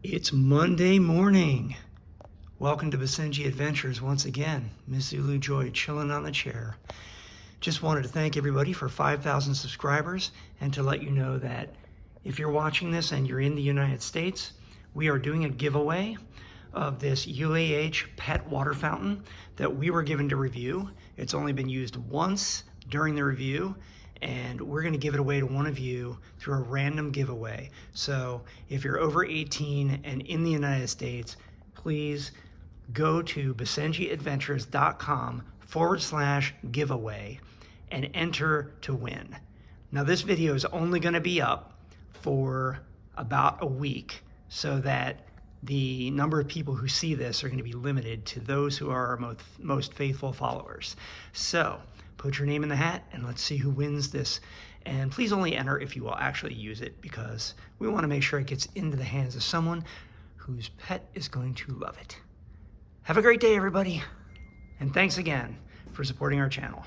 It's Monday morning. Welcome to Basenji Adventures once again. Miss Zulu Joy chilling on the chair. Just wanted to thank everybody for 5,000 subscribers and to let you know that if you're watching this and you're in the United States, we are doing a giveaway of this UAH pet water fountain that we were given to review. It's only been used once during the review, and we're going to give it away to one of you through a random giveaway. So if you're over 18 and in the United States, please go to basenjiadventures.com/giveaway and enter to win. Now this video is only going to be up for about a week so that the number of people who see this are going to be limited to those who are our most faithful followers. So put your name in the hat and let's see who wins this. And please only enter if you will actually use it, because we want to make sure it gets into the hands of someone whose pet is going to love it. Have a great day, everybody. And thanks again for supporting our channel.